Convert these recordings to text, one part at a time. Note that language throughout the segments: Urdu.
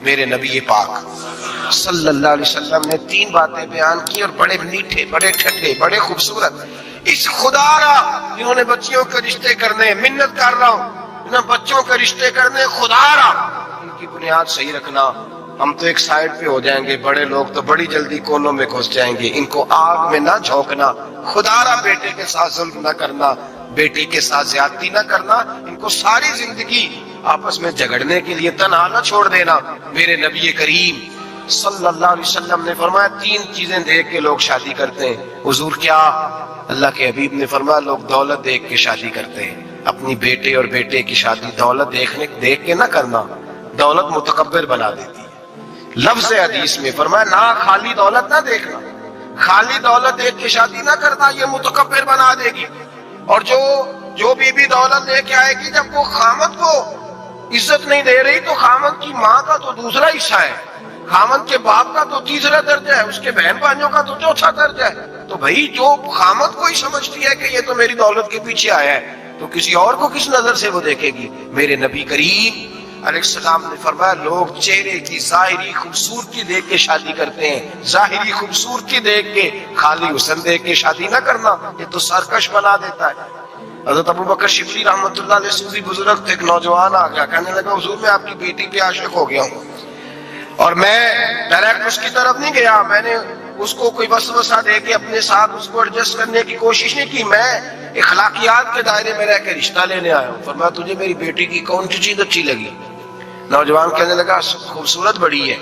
میرے نبی پاک صلی اللہ علیہ وسلم نے 3 باتیں بیان کی اور بڑے میٹھے، بڑے ٹھنڈے، بڑے خوبصورت. اس خدا را جنہوں نے بچیوں کے رشتے کرنے، منت کر رہا ہوں انہیں بچوں کے رشتے کرنے، خدا را ان کی بنیاد صحیح رکھنا. ہم تو ایک سائڈ پہ ہو جائیں گے، بڑے لوگ تو بڑی جلدی کونوں میں گھس جائیں گے. ان کو آگ میں نہ جھونکنا، خدا را بیٹے کے ساتھ ظلم نہ کرنا، بیٹی کے ساتھ زیادتی نہ کرنا. ان کو ساری زندگی آپس میں جھگڑنے کے لیے تنہا نہ چھوڑ دینا. میرے نبی کریم صلی اللہ علیہ وسلم نے فرمایا 3 چیزیں دیکھ کے لوگ شادی کرتے ہیں. حضور کیا؟ اللہ کے حبیب نے فرمایا لوگ دولت دیکھ کے شادی کرتے ہیں. اپنی بیٹے اور بیٹے کی شادی دولت دیکھ کے نہ کرنا، دولت متکبر بنا دیتی ہے. لفظ حدیث میں فرمایا نہ خالی دولت نہ دیکھنا، خالی دولت دیکھ کے شادی نہ کرنا، یہ متکبر بنا دے گی. اور جو بیوی دولت لے کے آئے گی، جب وہ خامد کو عزت نہیں دے رہی تو خامد کی ماں کا تو دوسرا حصہ ہے، خامد کے باپ کا تو تیسرا درجہ ہے، اس کے بہن بھائیوں کا تو چوتھا درجہ ہے. تو بھائی جو خامد کو ہی سمجھتی ہے کہ یہ تو میری دولت کے پیچھے آیا ہے، تو کسی اور کو کس نظر سے وہ دیکھے گی؟ میرے نبی کریم علیہ السلام نے فرمایا لوگ چہرے کی ظاہری خوبصورتی دیکھ کے شادی کرتے ہیں، ظاہری خوبصورتی دیکھ کے، خالی حسن دیکھ کے شادی نہ کرنا، یہ تو سرکش بنا دیتا ہے. حضرت ابوبکر شبلی رحمۃ اللہ علیہ صوفی بزرگ تھے. ایک نوجوان آ گیا، کہنے لگا حضور میں آپ کی بیٹی پہ عاشق ہو گیا ہوں، اور میں ڈائریکٹ اس کی طرف نہیں گیا، میں نے اس کو کوئی وسوسہ دے کے اپنے ساتھ اس کو ایڈجسٹ کرنے کی کوشش نہیں کی، میں اخلاقیات کے دائرے میں رہ کے رشتہ لینے آیا ہوں. فرمایا تجھے میری بیٹی کی کون سی چیز اچھی لگی؟ نوجوان کہنے لگا خوبصورت بڑی ہے.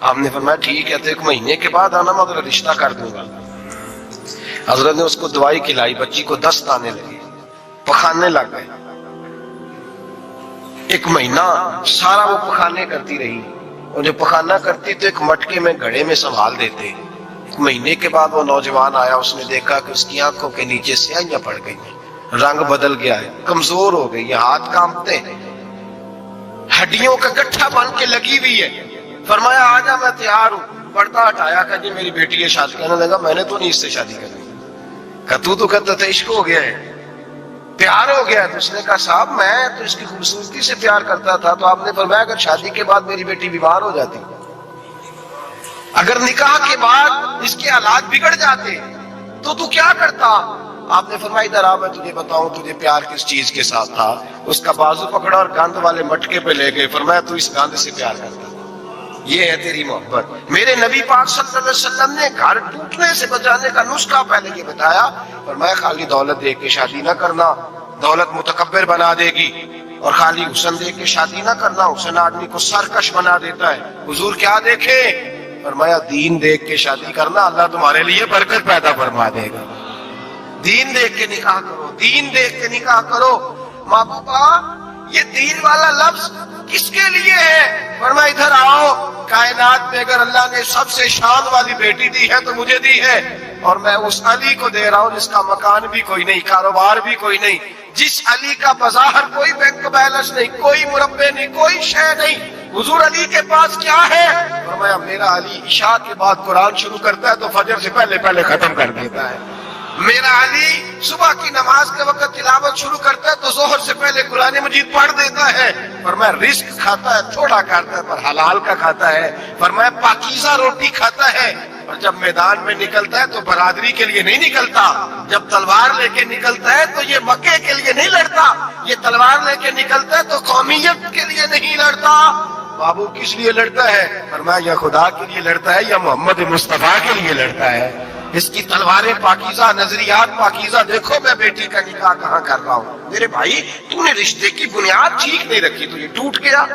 آپ نے فرمایا ٹھیک ہے تو 1 مہینے کے بعد آنا، میں تیرا رشتہ کر دوں گا. حضرت نے اس کو دوائی کھلائی، بچی کو دست آنے لگے، پخانے لگ گئے. 1 مہینہ سارا وہ پخانے کرتی رہی، اور جب پخانا کرتی تو ایک مٹکے میں گھڑے میں سنبھال دیتے. 1 مہینے کے بعد وہ نوجوان آیا، اس نے دیکھا کہ اس کی آنکھوں کے نیچے سیاہیاں پڑ گئی ہیں، رنگ بدل گیا ہے، کمزور ہو گئی ہے، ہاتھ کانپتے ہیں، ہڈیوں کا گٹھا بن کے لگی ہوئی ہے. فرمایا آجا میں تیار ہوں. پردہ ہٹایا کہ جی میری بیٹی ہے شادی. کہنے لگا میں نے تو نہیں اس سے شادی کرنی. کہ تو کہتا تھا عشق ہو گیا ہے، پیار ہو گیا ہے. تو اس نے کہا صاحب میں تو اس کی خوبصورتی سے پیار کرتا تھا. تو آپ نے فرمایا اگر شادی کے بعد میری بیٹی بیمار ہو جاتی، اگر نکاح کے بعد اس کے حالات بگڑ جاتے تو کیا کرتا؟ آپ نے فرمایا ادھر آ میں تجھے بتاؤں تجھے پیار کس چیز کے ساتھ تھا. اس کا بازو پکڑا اور گند والے مٹکے پہ لے گئے. فرمایا تو اس گند سے پیار کرتا، یہ ہے تیری محبت. میرے نبی پاک صلی اللہ علیہ وسلم نے گھر ٹوٹنے سے بچانے کا نسخہ پہلے یہ بتایا. فرمایا خالی دولت دیکھ کے شادی نہ کرنا، دولت متکبر بنا دے گی. اور خالی حسن دیکھ کے شادی نہ کرنا، حسن آدمی کو سرکش بنا دیتا ہے. حضور کیا دیکھے؟ فرمایا دین دیکھ کے شادی کرنا، اللہ تمہارے لیے برکت پیدا فرما دے گا. دین دیکھ کے نکاح کرو، دین دیکھ کے نکاح کرو. محبوبہ یہ دین والا لفظ کس کے لیے ہے؟ فرمایا ادھر آؤ، کائنات میں اگر اللہ نے سب سے شان والی بیٹی دی ہے تو مجھے دی ہے، اور میں اس علی کو دے رہا ہوں جس کا مکان بھی کوئی نہیں، کاروبار بھی کوئی نہیں، جس علی کا بظاہر کوئی بینک بیلنس نہیں، کوئی مربع نہیں، کوئی شے نہیں. حضور علی کے پاس کیا ہے؟ فرمایا میرا علی عشاء کے بعد قرآن شروع کرتا ہے تو فجر سے پہلے ختم کر دیتا ہے. میرا علی صبح کی نماز کے وقت تلاوت شروع کرتا ہے تو ظہر سے پہلے قرآن مجید پڑھ دیتا ہے. فرمایا رزق کھاتا ہے، تھوڑا کھاتا ہے پر حلال کا کھاتا ہے. فرمایا پاکیزہ روٹی کھاتا ہے، اور جب میدان میں نکلتا ہے تو برادری کے لیے نہیں نکلتا. جب تلوار لے کے نکلتا ہے تو یہ مکے کے لیے نہیں لڑتا، یہ تلوار لے کے نکلتا ہے تو قومیت کے لیے نہیں لڑتا. بابو کس لیے لڑتا ہے؟ فرمایا یا خدا کے لیے لڑتا ہے یا محمد مصطفیٰ کے لیے لڑتا ہے. اس کی تلواریں پاکیزہ، نظریات پاکیزہ. دیکھو میں بیٹی کا نکاح کہاں کر رہا ہوں. میرے بھائی تو نے رشتے کی بنیاد ٹھیک نہیں رکھی تو یہ ٹوٹ گیا.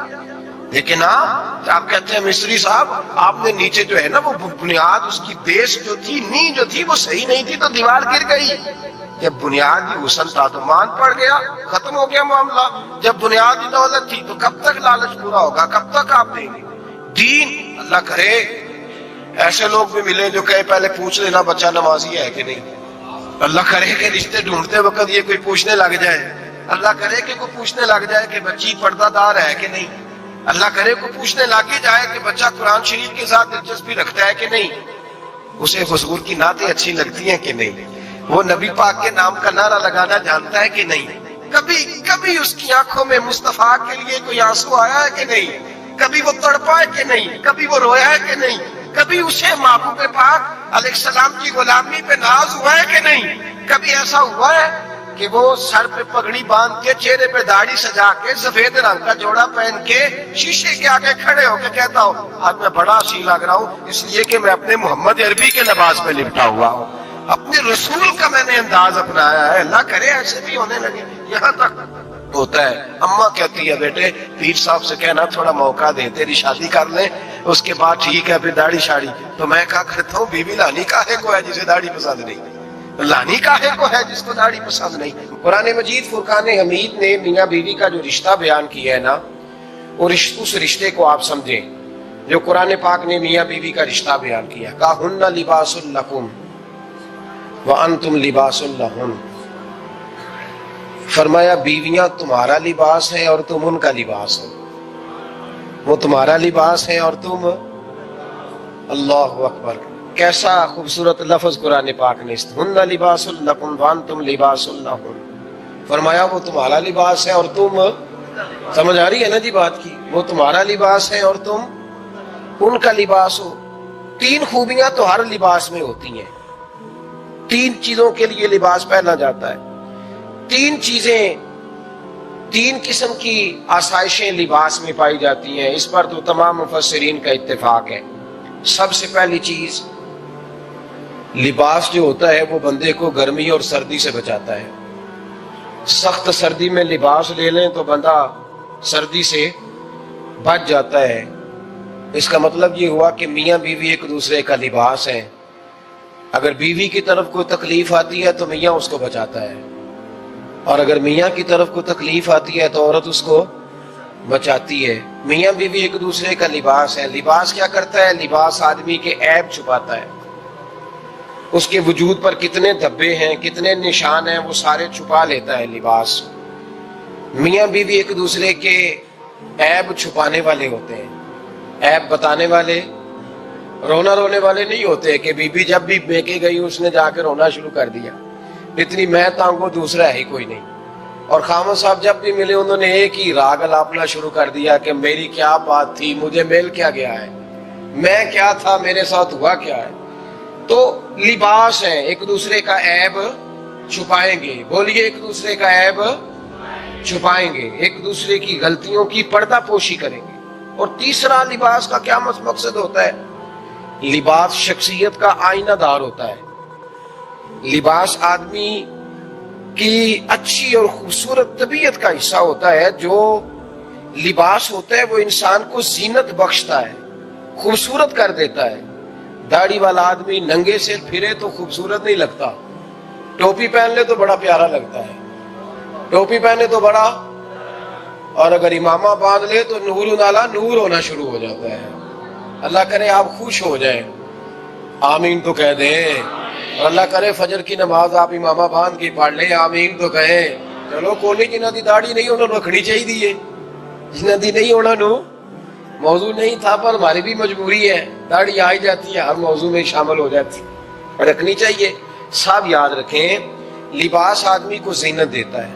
لیکن آپ کہتے ہیں مصری صاحب آپ نے نیچے جو ہے نا وہ بنیاد، اس کی بیس جو تھی، نیو جو تھی وہ صحیح نہیں تھی تو دیوار گر گئی. جب بنیادی حسن تھا تو مان پڑ گیا، ختم ہو گیا معاملہ. جب بنیادی دولت تھی تو کب تک لالچ پورا ہوگا، کب تک آپ دیں گے؟ دین اللہ کرے ایسے لوگ بھی ملے جو کہے پہلے پوچھ لینا بچہ نمازی ہے کہ نہیں. اللہ کرے کہ رشتے ڈھونڈتے وقت یہ کوئی پوچھنے لگ جائے. اللہ کرے کہ کوئی پوچھنے لگ جائے کہ بچی پردہ دار ہے کہ نہیں. اللہ کرے کو پوچھنے لگ ہی جائے کہ بچہ قرآن شریف کے ساتھ دلچسپی رکھتا ہے کہ نہیں، اسے حضور کی نعتیں اچھی لگتی ہیں کہ نہیں، وہ نبی پاک کے نام کا نعرہ لگانا جانتا ہے کہ نہیں، کبھی اس کی آنکھوں میں مصطفیٰ کے لیے کوئی آنسو آیا ہے کہ نہیں. کبھی وہ تڑپا ہے کہ نہیں، کبھی وہ رویا ہے کہ نہیں، کبھی اسے محبوب پاک علیہ السلام کی غلامی پہ ناز ہوا ہے کہ نہیں، کبھی ایسا ہوا ہے کہ وہ سر پہ پگڑی باندھ کے، چہرے پہ داڑھی سجا کے، سفید رنگ کا جوڑا پہن کے شیشے کے آگے کھڑے ہو کے کہتا ہو آج میں بڑا حسین لگ رہا ہوں اس لیے کہ میں اپنے محمد عربی کے لباس میں لپٹا ہوا ہوں، اپنے رسول کا میں نے انداز اپنایا ہے۔ اللہ کرے ایسے بھی ہونے لگے۔ یہاں تک ہوتا ہے اماں کہتی ہے بیٹے پیر صاحب سے کہنا تھوڑا موقع دے، تیری شادی کر لیں اس کے بعد ٹھیک ہے پھر داڑھی شاڑی۔ تو میں کہا کرتا ہوں بی بی لانی کاہے کو ہے جسے داڑھی پسند نہیں، لانی کاہے کو ہے جس کو داڑھی پسند نہیں۔ قرآن مجید فرقان حمید نے میاں بیوی کا جو رشتہ بیان کیا ہے نا، وہ اس رشتے کو آپ سمجھیں جو قرآن پاک نے میاں بیوی کا رشتہ بیان کیا۔ کہا ہن لباس لکم وانتم لباس لہن، فرمایا بیویاں تمہارا لباس ہیں اور تم ان کا لباس ہو، وہ تمہارا لباس ہیں اور تم، اللہ اکبر، کیسا خوبصورت لفظ قرآن پاک نے، ہن لباس لکم وانتم لباس لہن، فرمایا وہ تمہارا لباس ہے اور تم، سمجھ آ رہی ہے نا جی بات کی، وہ تمہارا لباس ہے اور تم ان کا لباس ہو۔ تین خوبیاں تو ہر لباس میں ہوتی ہیں، تین چیزوں کے لیے لباس پہنا جاتا ہے، تین چیزیں، تین قسم کی آسائشیں لباس میں پائی جاتی ہیں، اس پر تو تمام مفسرین کا اتفاق ہے۔ سب سے پہلی چیز لباس جو ہوتا ہے وہ بندے کو گرمی اور سردی سے بچاتا ہے۔ سخت سردی میں لباس لے لیں تو بندہ سردی سے بچ جاتا ہے۔ اس کا مطلب یہ ہوا کہ میاں بیوی ایک دوسرے کا لباس ہے، اگر بیوی کی طرف کوئی تکلیف آتی ہے تو میاں اس کو بچاتا ہے، اور اگر میاں کی طرف کوئی تکلیف آتی ہے تو عورت اس کو بچاتی ہے۔ میاں بیوی ایک دوسرے کا لباس ہے۔ لباس کیا کرتا ہے؟ لباس آدمی کے عیب چھپاتا ہے، اس کے وجود پر کتنے دھبے ہیں، کتنے نشان ہیں، وہ سارے چھپا لیتا ہے لباس۔ میاں بیوی ایک دوسرے کے عیب چھپانے والے ہوتے ہیں، عیب بتانے والے، رونا رونے والے نہیں ہوتے کہ بی بی جب بھی بیکے گئی اس نے جا کے رونا شروع کر دیا، اتنی میں تانگو دوسرا ہے ہی کوئی نہیں۔ اور خامد صاحب جب بھی ملے انہوں نے ایک ہی راگ الاپنا شروع کر دیا کہ میری کیا بات تھی، مجھے مل کیا گیا ہے، میں کیا تھا، میرے ساتھ ہوا کیا ہے۔ تو لباس ہے، ایک دوسرے کا عیب چھپائیں گے، بولیے ایک دوسرے کا عیب چھپائیں گے، ایک دوسرے کی غلطیوں کی پردہ پوشی کریں گے۔ اور تیسرا لباس کا کیا مقصد ہوتا ہے؟ لباس شخصیت کا آئینہ دار ہوتا ہے۔ لباس آدمی کی اچھی اور خوبصورت طبیعت کا حصہ ہوتا ہے۔ جو لباس ہوتا ہے وہ انسان کو زینت بخشتا ہے، خوبصورت کر دیتا ہے۔ داڑھی والا آدمی ننگے سے پھرے تو خوبصورت نہیں لگتا، ٹوپی پہن لے تو بڑا پیارا لگتا ہے، ٹوپی پہنے تو بڑا، اور اگر امامہ باندھ لے تو نور نالا نور ہونا شروع ہو جاتا ہے۔ اللہ کرے آپ خوش ہو جائیں، آمین تو کہہ دیں، اور اللہ کرے فجر کی نماز آپ امامہ باندھ کے پڑھ لیں، آمین تو کہیں۔ چلو کوئی جنہ دی داڑھی نہیں انہوں نے رکھنی چاہیے، جنہ دی نہیں ہونا نو موضوع نہیں تھا، پر ہماری بھی مجبوری ہے، داڑھی آ ہی جاتی ہے، ہر موضوع میں شامل ہو جاتی، رکھنی چاہیے۔ سب یاد رکھیں لباس آدمی کو زینت دیتا ہے۔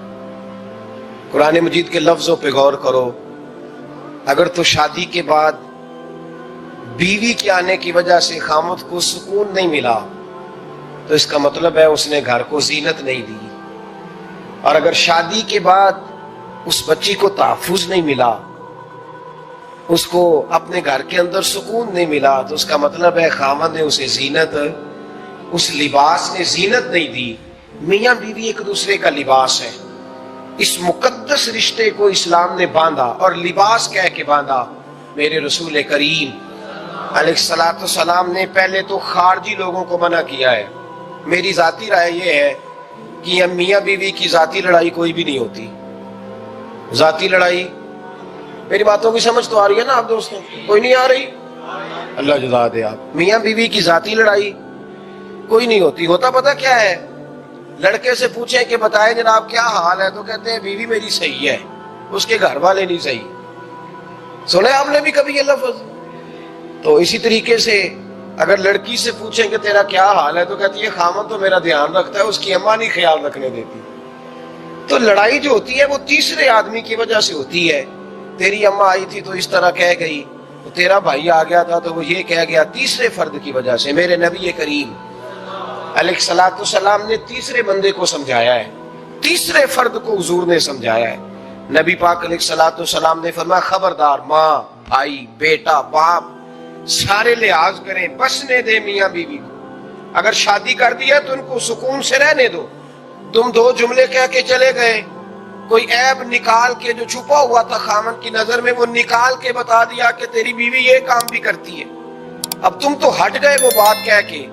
قرآن مجید کے لفظوں پہ غور کرو، اگر تو شادی کے بعد بیوی کے آنے کی وجہ سے خامد کو سکون نہیں ملا تو اس کا مطلب ہے اس نے گھر کو زینت نہیں دی، اور اگر شادی کے بعد اس بچی کو تحفظ نہیں ملا، اس کو اپنے گھر کے اندر سکون نہیں ملا، تو اس کا مطلب ہے خامد نے اسے زینت، اس لباس نے زینت نہیں دی۔ میاں بیوی ایک دوسرے کا لباس ہے، اس مقدس رشتے کو اسلام نے باندھا، اور لباس کہہ کے باندھا۔ میرے رسول کریم علیہ السلام نے پہلے تو خارجی لوگوں کو منع کیا ہے۔ میری ذاتی رائے یہ ہے کہ میاں بیوی کی ذاتی لڑائی کوئی بھی نہیں ہوتی، ذاتی لڑائی، میری باتوں کی سمجھ تو آ رہی ہے نا آپ دوستوں؟ کوئی نہیں آ رہی؟ اللہ جزا دے آپ۔ میاں بیوی کی ذاتی لڑائی کوئی نہیں ہوتی، ہوتا پتہ کیا ہے؟ لڑکے سے پوچھیں کہ بتائیں جناب کیا حال ہے، تو کہتے ہیں بیوی میری صحیح ہے، اس کے گھر والے نہیں صحیح۔ سنے آپ نے بھی کبھی یہ لفظ؟ تو اسی طریقے سے اگر لڑکی سے پوچھیں کہ تیرا کیا حال ہے، تو کہتی ہے خامن تو میرا دھیان رکھتا ہے، اس کی اماں نہیں خیال رکھنے دیتی۔ تو لڑائی جو ہوتی ہے وہ تیسرے آدمی کی وجہ سے ہوتی ہے۔ تیری اماں آئی تھی تو اس طرح کہہ گئی، تو تیرا بھائی آ گیا تھا تو وہ یہ کہہ گیا، تیسرے فرد کی وجہ سے۔ میرے نبی کریم علیہ الصلوۃ والسلام نے تیسرے بندے کو سمجھایا ہے، تیسرے فرد کو حضور نے سمجھایا ہے۔ نبی پاک علیہ الصلوۃ والسلام نے فرمایا خبردار، ماں، بھائی، بیٹا، باپ سارے لحاظ کریں، بسنے دے میاں بیوی کو۔ اگر شادی کر دیا تو ان کو سکون سے رہنے دو۔ تم دو جملے کہہ کے چلے گئے، کوئی عیب نکال کے جو چھپا ہوا تھا خامن کی نظر میں وہ نکال کے بتا دیا کہ تیری بیوی یہ کام بھی کرتی ہے، اب تم تو ہٹ گئے وہ بات کہہ کے،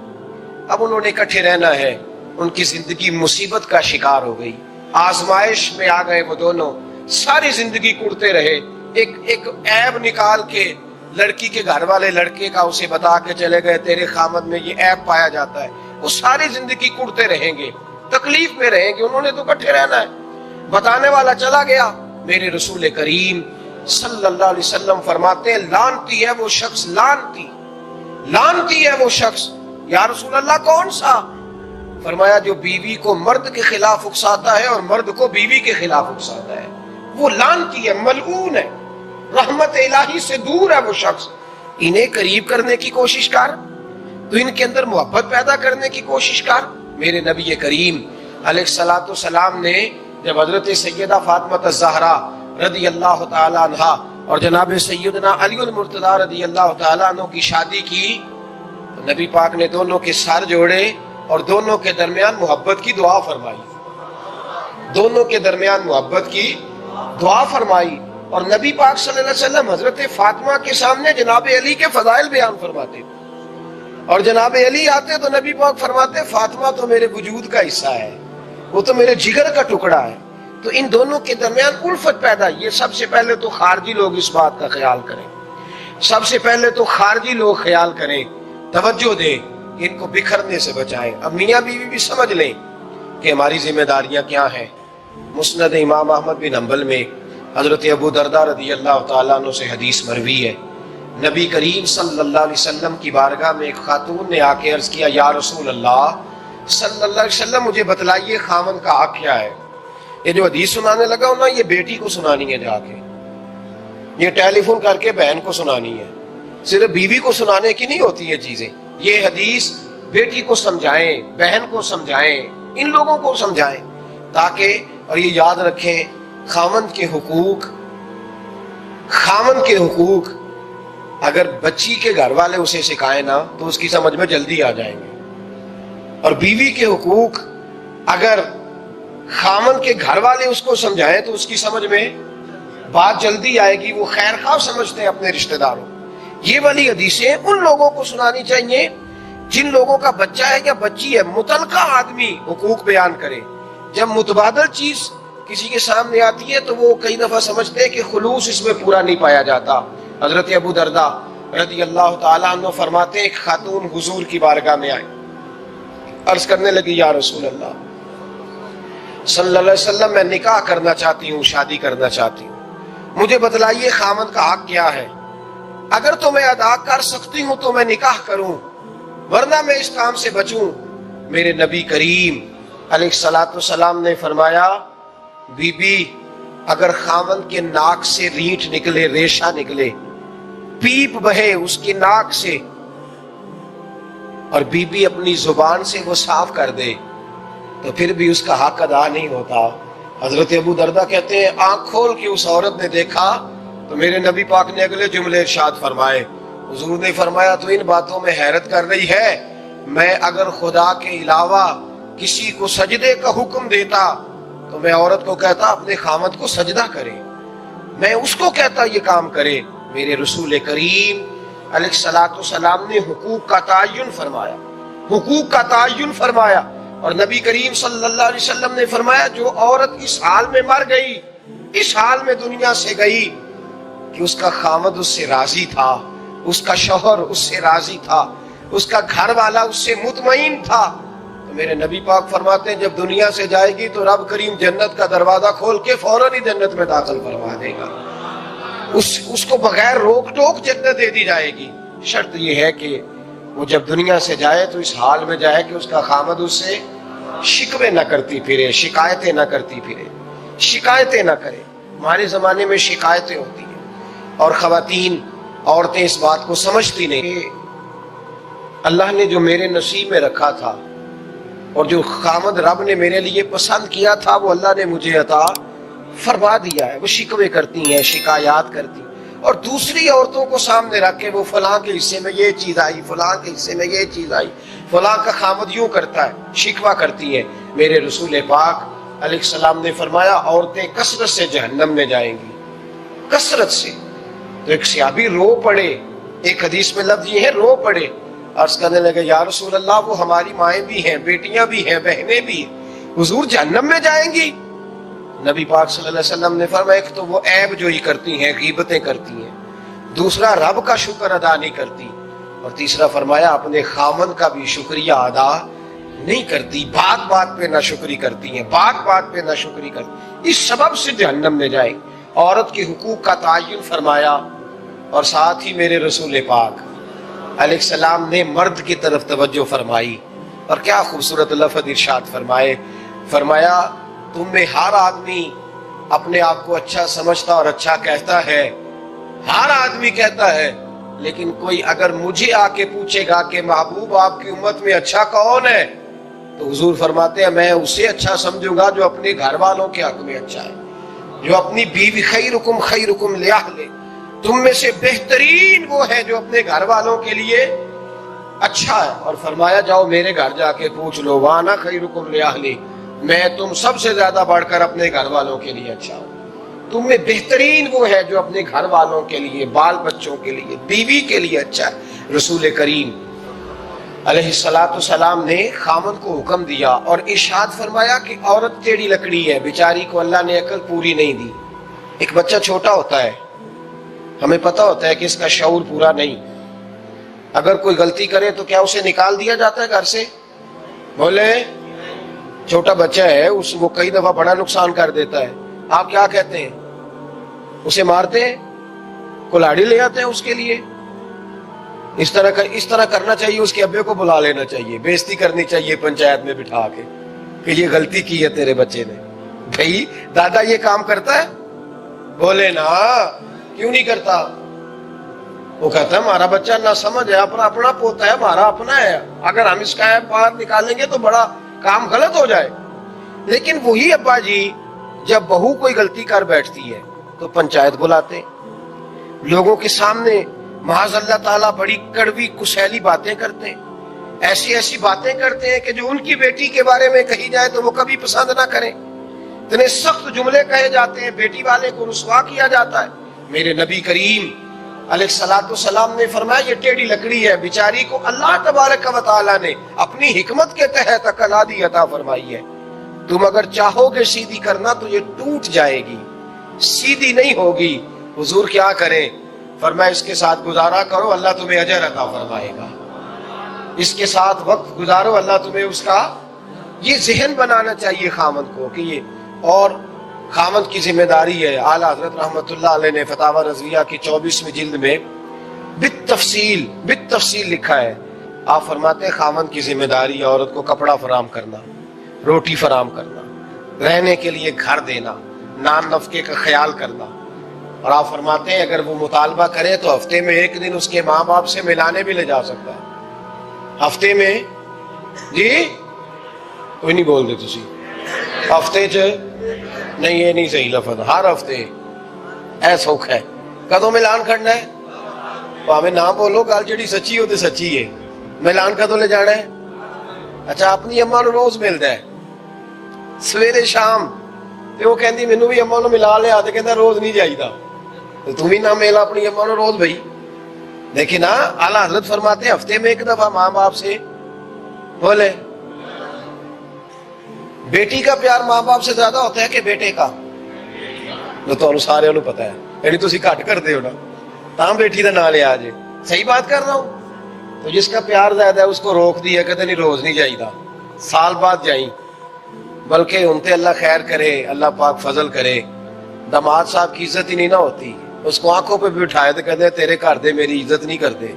اب انہوں نے اکٹھے رہنا ہے۔ ان کی زندگی مصیبت کا شکار ہو گئی، آزمائش میں آ گئے وہ دونوں، ساری زندگی کڑتے رہے۔ ایک عیب نکال کے لڑکی کے گھر والے لڑکے کا اسے بتا کے چلے گئے تیرے خامد میں یہ عیب پایا جاتا ہے، وہ ساری زندگی کڑتے رہیں گے، تکلیف میں رہیں گے، انہوں نے تو اکٹھے رہنا ہے۔ بتانے والا چلا گیا، میرے رسول کریم صلی اللہ علیہ وسلم فرماتے ہیں لعنتی ہے وہ شخص، لعنتی ہے وہ شخص۔ یا رسول اللہ کون سا؟ فرمایا جو بیوی کو مرد کے خلاف اکساتا ہے اور مرد کو بیوی کے خلاف اکساتا ہے، وہ لعنتی ہے، ملعون ہے، رحمت الہی سے دور ہے وہ شخص۔ انہیں قریب کرنے کی کوشش کر، تو ان کے اندر محبت پیدا کرنے کی کوشش کر۔ میرے نبی کریم علیہ الصلوۃ والسلام نے جب حضرت سیدہ فاطمہ الزہرا رضی اللہ تعالی عنہا اور جناب سیدنا علی المرتضی رضی اللہ تعالی عنہ کی شادی کی، تو نبی پاک نے دونوں کے سر جوڑے اور دونوں کے درمیان محبت کی دعا فرمائی، دونوں کے درمیان محبت کی دعا فرمائی۔ اور نبی پاک صلی اللہ علیہ وسلم حضرت فاطمہ کے سامنے جناب علی کے فضائل بیان فرماتے، اور جناب علی آتے تو نبی پاک فرماتے فاطمہ تو میرے وجود کا حصہ ہے، وہ تو میرے جگر کا ٹکڑا ہے۔ تو ان دونوں کے درمیان الفت پیدا، یہ سب سے پہلے تو خارجی لوگ اس بات کا خیال کریں، سب سے پہلے تو خارجی لوگ خیال کریں، توجہ دیں کہ ان کو بکھرنے سے بچائیں۔ اب میاں بیوی بھی سمجھ لیں کہ ہماری ذمہ داریاں کیا ہیں۔ مسند امام احمد بن حنبل میں حضرت ابو درداء رضی اللہ تعالیٰ عنہ سے حدیث مروی ہے، نبی کریم صلی اللہ علیہ وسلم کی بارگاہ میں ایک خاتون نے آ کے عرض کیا، یا رسول اللہ صلی اللہ علیہ وسلم مجھے بتلائیے خامن کا حق کیا ہے۔ یہ جو حدیث سنانے لگا ہوں نا، یہ بیٹی کو سنانی ہے، جا کے یہ ٹیلی فون کر کے بہن کو سنانی ہے، صرف بیوی کو سنانے کی نہیں ہوتی یہ چیزیں۔ یہ حدیث بیٹی کو سمجھائیں، بہن کو سمجھائیں، ان لوگوں کو سمجھائیں، تاکہ اور یہ یاد رکھیں خامند کے حقوق اگر بچی کے گھر والے اسے سکھائیں نا تو اس کی سمجھ میں جلدی آ جائیں گے، اور بیوی کے حقوق اگر خامند کے گھر والے اس کو سمجھائیں تو اس کی سمجھ میں بات جلدی آئے گی، وہ خیر خواہ سمجھتے ہیں اپنے رشتہ داروں۔ یہ والی حدیثیں ان لوگوں کو سنانی چاہیے جن لوگوں کا بچہ ہے یا بچی ہے، متعلقہ آدمی حقوق بیان کرے۔ جب متبادل چیز کسی کے سامنے آتی ہے تو وہ کئی دفعہ سمجھتے ہیں کہ خلوص اس میں پورا نہیں پایا جاتا۔ حضرت ابو درداء رضی اللہ تعالیٰ عنہ فرماتے ہیں ایک خاتون حضور کی بارگاہ میں آئی، عرض کرنے لگی، یا رسول اللہ صلی اللہ علیہ وسلم میں نکاح کرنا چاہتی ہوں، شادی کرنا چاہتی ہوں، مجھے بتلائیے خامن کا حق کیا ہے، اگر تو میں ادا کر سکتی ہوں تو میں نکاح کروں، ورنہ میں اس کام سے بچوں۔ میرے نبی کریم علیہ الصلوۃ والسلام نے فرمایا، بی بی اگر خامن کے ناک سے رینٹ نکلے، ریشہ نکلے، پیپ بہے اس کی ناک سے، اور بی بی اپنی زبان سے وہ صاف کر دے تو پھر بھی اس کا حق ادا نہیں ہوتا۔ حضرت ابو درداء کہتے ہیں آنکھ کھول کے اس عورت نے دیکھا تو میرے نبی پاک نے اگلے جملے ارشاد فرمائے، حضور نے فرمایا تو ان باتوں میں حیرت کر رہی ہے، میں اگر خدا کے علاوہ کسی کو سجدے کا حکم دیتا تو میں عورت کو کہتا اپنے خامد کو سجدہ کرے، میں اس کو کہتا یہ کام کرے۔ میرے رسول کریم علیہ الصلوۃ والسلام نے حقوق کا تعین فرمایا، حقوق کا تعین فرمایا، اور نبی کریم صلی اللہ علیہ وسلم نے فرمایا جو عورت اس حال میں مر گئی، اس حال میں دنیا سے گئی کہ اس کا خامد اس سے راضی تھا، اس کا شوہر اس سے راضی تھا، اس کا گھر والا اس سے مطمئن تھا، تو میرے نبی پاک فرماتے ہیں جب دنیا سے جائے گی تو رب کریم جنت کا دروازہ کھول کے فوراً ہی جنت میں داخل فرما دے گا، اس کو بغیر روک ٹوک جنت دے دی جائے گی۔ شرط یہ ہے کہ وہ جب دنیا سے جائے تو اس حال میں جائے کہ اس کا خامد اس سے شکوے نہ کرتی پھرے، شکایتیں نہ کرتی پھرے، شکایتیں نہ کرے۔ ہمارے زمانے میں شکایتیں ہوتی ہیں، اور خواتین عورتیں اس بات کو سمجھتی نہیں کہ اللہ نے جو میرے نصیب میں رکھا تھا اور جو خامد رب نے میرے لیے پسند کیا تھا وہ اللہ نے مجھے عطا فرما دیا ہے۔ وہ شکوے کرتی ہیں، شکایات کرتی ہیں، اور دوسری عورتوں کو سامنے رکھ کے وہ فلاں کے حصے میں یہ چیز آئی، فلاں کے حصے میں یہ چیز آئی، فلاں کا خامد یوں کرتا ہے، شکوہ کرتی ہیں۔ میرے رسول پاک علیہ السلام نے فرمایا عورتیں کثرت سے جہنم میں جائیں گی، کثرت سے۔ تو ایک صحابی رو پڑے، ایک حدیث میں لفظ یہ ہے رو پڑے، عرض کرنے لگے یا رسول اللہ وہ ہماری مائیں بھی ہیں، بیٹیاں بھی ہیں، بہنیں بھی ہیں، حضور جہنم میں جائیں گی؟ نبی پاک صلی اللہ علیہ وسلم نے فرمایا ایک تو وہ عیب جوئی کرتی ہیں، غیبتیں کرتی ہیں، دوسرا رب کا شکر ادا نہیں کرتی، اور تیسرا فرمایا اپنے خامن کا بھی شکریہ ادا نہیں کرتی، بات بات پہ ناشکری کرتی ہیں، بات بات پہ ناشکری کرتی، اس سبب سے جہنم میں جائیں۔ عورت کے حقوق کا تعین فرمایا، اور ساتھ ہی میرے رسول پاک علیہ السلام نے مرد کی طرف توجہ فرمائی، اور کیا خوبصورت لفظ ارشاد فرمائے، فرمایا تم میں ہر آدمی اپنے آپ کو اچھا سمجھتا اور اچھا کہتا ہے، ہر آدمی کہتا ہے، لیکن کوئی اگر مجھے آ کے پوچھے گا کہ محبوب آپ کی امت میں اچھا کون ہے، تو حضور فرماتے ہیں میں اسے اچھا سمجھوں گا جو اپنے گھر والوں کے حق میں اچھا ہے، جو اپنی بیوی خیرکم لأہلہ، تم میں سے بہترین وہ ہے جو اپنے گھر والوں کے لیے اچھا ہے۔ اور فرمایا جاؤ میرے گھر جا کے پوچھ لو وانا خیرکم لأہلہ، میں تم سب سے زیادہ بڑھ کر اپنے گھر والوں کے لیے اچھا ہوں۔ تم میں بہترین وہ ہے جو اپنے گھر والوں کے لیے، بال بچوں کے لیے، بیوی کے لیے اچھا ہے۔ رسول کریم علیہ السلام نے خامن کو حکم دیا اور ارشاد فرمایا کہ عورت ٹیڑھی لکڑی ہے، بیچاری کو اللہ نے عقل پوری نہیں دی۔ ایک بچہ چھوٹا ہوتا ہے، ہمیں پتہ ہوتا ہے کہ اس کا شعور پورا نہیں، اگر کوئی غلطی کرے تو کیا اسے نکال دیا جاتا ہے گھر سے؟ بولے چھوٹا بچہ ہے، وہ کئی دفعہ بڑا نقصان کر دیتا ہے، آپ کیا کہتے ہیں؟ اسے مارتے ہیں، کلاڑی لے آتے ہیں اس کے لیے؟ اس طرح کرنا چاہیے، اس کے ابے کو بلا لینا چاہیے، بےزتی کرنی چاہیے پنچایت میں بٹھا کے کہ یہ غلطی کی ہے تیرے بچے نے۔ بھئی دادا یہ کام کرتا ہے؟ بولے نا، کیوں نہیں کرتا؟ وہ کہتا ہے ہمارا بچہ نہ سمجھ ہے، اپنا پوتا ہے، ہمارا اپنا ہے، اگر ہم اس کا باہر نکالیں گے تو بڑا کام غلط ہو جائے۔ لیکن وہی ابا جی جب بہو کوئی غلطی کر بیٹھتی ہے تو پنچایت بلاتے، لوگوں کے سامنے معاذ اللہ تعالیٰ بڑی کڑوی کسیلی باتیں کرتے ہیں، ایسی باتیں کرتے ہیں کہ جو ان کی بیٹی کے بارے میں کہی جائے تو وہ کبھی پسند نہ کریں، اتنے سخت جملے کہے جاتے ہیں، بیٹی والے کو رسوا کیا جاتا ہے۔ میرے نبی کریم علیہ السلام نے فرمایا یہ ٹیڑھی لکڑی ہے، بیچاری کو اللہ تبارک و تعالیٰ نے اپنی حکمت کے تحت عقل آدھی عطا فرمائی ہے، تم اگر چاہو گے سیدھی کرنا تو یہ ٹوٹ جائے گی، سیدھی نہیں ہوگی۔ حضور کیا کریں؟ فرمایا اس کے ساتھ گزارا کرو، اللہ تمہیں اجر عطا فرمائے گا، اس کے ساتھ وقت گزارو، اللہ تمہیں اس کا، یہ ذہن بنانا چاہیے خامن کو کہ یہ، اور خامن کی ذمہ داری ہے۔ اعلیٰ حضرت رحمت اللہ علیہ نے فتاوی رضویہ کی 24ویں جلد میں بالتفصیل لکھا ہے، آپ فرماتے ہیں خامن کی ذمہ داری ہے عورت کو کپڑا فراہم کرنا، روٹی فراہم کرنا، رہنے کے لیے گھر دینا، نان نفقے کا خیال کرنا، اور آپ فرماتے ہیں اگر وہ مطالبہ کرے تو ہفتے میں ایک دن اس کے ماں باپ سے ملانے بھی لے جا سکتا ہے۔ ہفتے میں جی کوئی نہیں بول دے تسی، ہفتے نہیں، یہ نہیں صحیح لفظ، ہر ہفتے اے سوکھ ہے، کدوں ملان کرنا ہے؟ ہمیں نہ بولو، گل جڑی سچی ہو تو سچی ہے، ملان کدوں لے جانا ہے؟ اچھا اپنی اماں نو روز ملتا ہے سویرے شام، تے وہ کہندی مینوں بھی اماں نو ملا لیا، تے کہندا روز نہیں جائیدا، تم ہی نہ ملا اپنی اماں نو روز بھائی۔ لیکن نا اعلیٰ حضرت فرماتے ہیں ہفتے میں ایک دفعہ ماں باپ سے بولے۔ بیٹی کا پیار ماں باپ سے زیادہ ہوتا ہے کہ بیٹے کا؟ تو تمہیں سارے انہوں پتا ہے، یعنی تسی گھٹ کرتے ہو نا، تاں بیٹی دا نام لیا جے، صحیح بات کر رہا ہوں؟ تو جس کا پیار زیادہ ہے اس کو روک دیا، کہتے نہیں روز نہیں جائیدا، سال بعد جائیں، بلکہ ان تے اللہ خیر کرے، اللہ پاک فضل کرے، داماد صاحب کی عزت ہی نہیں نہ ہوتی، اس کو آنکھوں پہ بھی اٹھائے تو کہتے ہیں تیرے گھر دے میری عزت نہیں کرتے،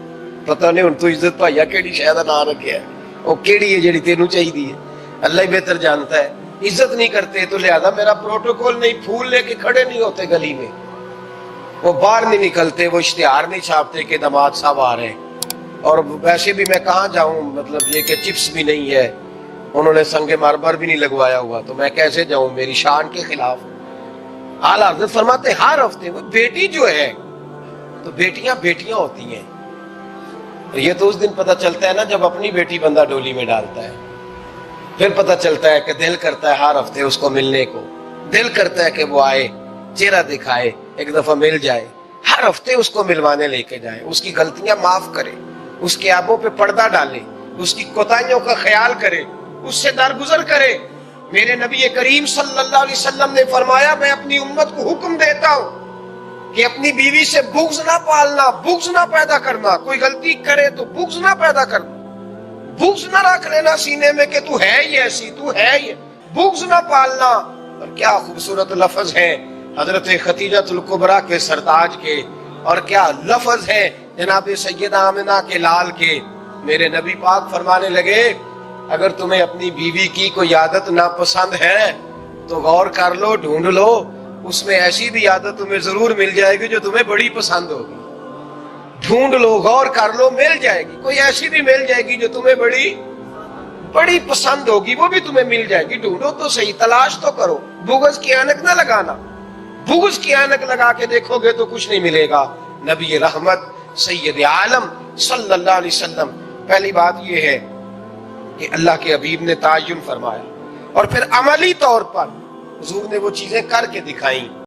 پتہ نہیں ان تو عزت بھائیا کیڑی شاید نہ رکھے ہے، وہ کیڑی ہے جڑی تینوں چاہیے، اللہ ہی بہتر جانتا ہے۔ عزت نہیں کرتے تو لہذا میرا پروٹوکول نہیں، پھول لے کے کھڑے نہیں ہوتے گلی میں، وہ باہر نہیں نکلتے، وہ اشتہار نہیں چھاپتے کہ داماد صاحب آ رہے ہیں. اور ویسے بھی میں کہاں جاؤں، مطلب یہ کہ چپس بھی نہیں ہے، انہوں نے سنگ مرمر بھی نہیں لگوایا ہوا، تو میں کیسے جاؤں، میری شان کے خلاف. اعلیٰ حضرت فرماتے ہر ہفتے وہ بیٹی جو ہے، تو بیٹیاں بیٹیاں ہوتی ہیں. یہ تو اس دن پتہ چلتا ہے نا جب اپنی بیٹی بندہ ڈولی میں ڈالتا ہے، پھر پتہ چلتا ہے کہ دل کرتا ہے ہر ہفتے اس کو ملنے کو، دل کرتا ہے کہ وہ آئے، چہرہ دکھائے، ایک دفعہ مل جائے، ہر ہفتے اس کو ملوانے لے کے جائے، اس کی غلطیاں معاف کرے، اس کے عیبوں پہ پردہ ڈالے، اس کی کوتاہیوں کا خیال کرے، اس سے درگزر کرے. میرے نبی کریم صلی اللہ علیہ وسلم نے فرمایا میں اپنی امت کو حکم دیتا ہوں کہ اپنی بیوی سے بغض نہ پالنا، بغض نہ پیدا کرنا. کوئی غلطی کرے تو بغض نہ پیدا کرنا، بغض نہ رکھ لینا سینے میں کہ تو ہے ہی ایسی، تو ہے ہی، بغض نہ پالنا. اور کیا خوبصورت لفظ ہیں حضرت خدیجہ الکبریٰ کے سرتاج کے، اور کیا لفظ ہے جناب سیدہ آمنہ کے لال کے. میرے نبی پاک فرمانے لگے اگر تمہیں اپنی بیوی کی کوئی عادت ناپسند ہے تو غور کر لو، ڈھونڈ لو، اس میں ایسی بھی عادت تمہیں ضرور مل جائے گی جو تمہیں بڑی پسند ہوگی. ڈھونڈ لو، غور کر لو، مل جائے گی، کوئی ایسی بھی مل جائے گی جو تمہیں بڑی پسند ہوگی، وہ بھی تمہیں مل جائے گی. ڈھونڈو تو صحیح، تلاش تو کرو، بغض کی اینک نہ لگانا. بغض کی اینک لگا کے دیکھو گے تو کچھ نہیں ملے گا. نبی رحمت سید عالم صلی اللہ علیہ وسلم، پہلی بات یہ ہے کہ اللہ کے حبیب نے تعین فرمایا، اور پھر عملی طور پر حضور نے وہ چیزیں کر کے دکھائیں.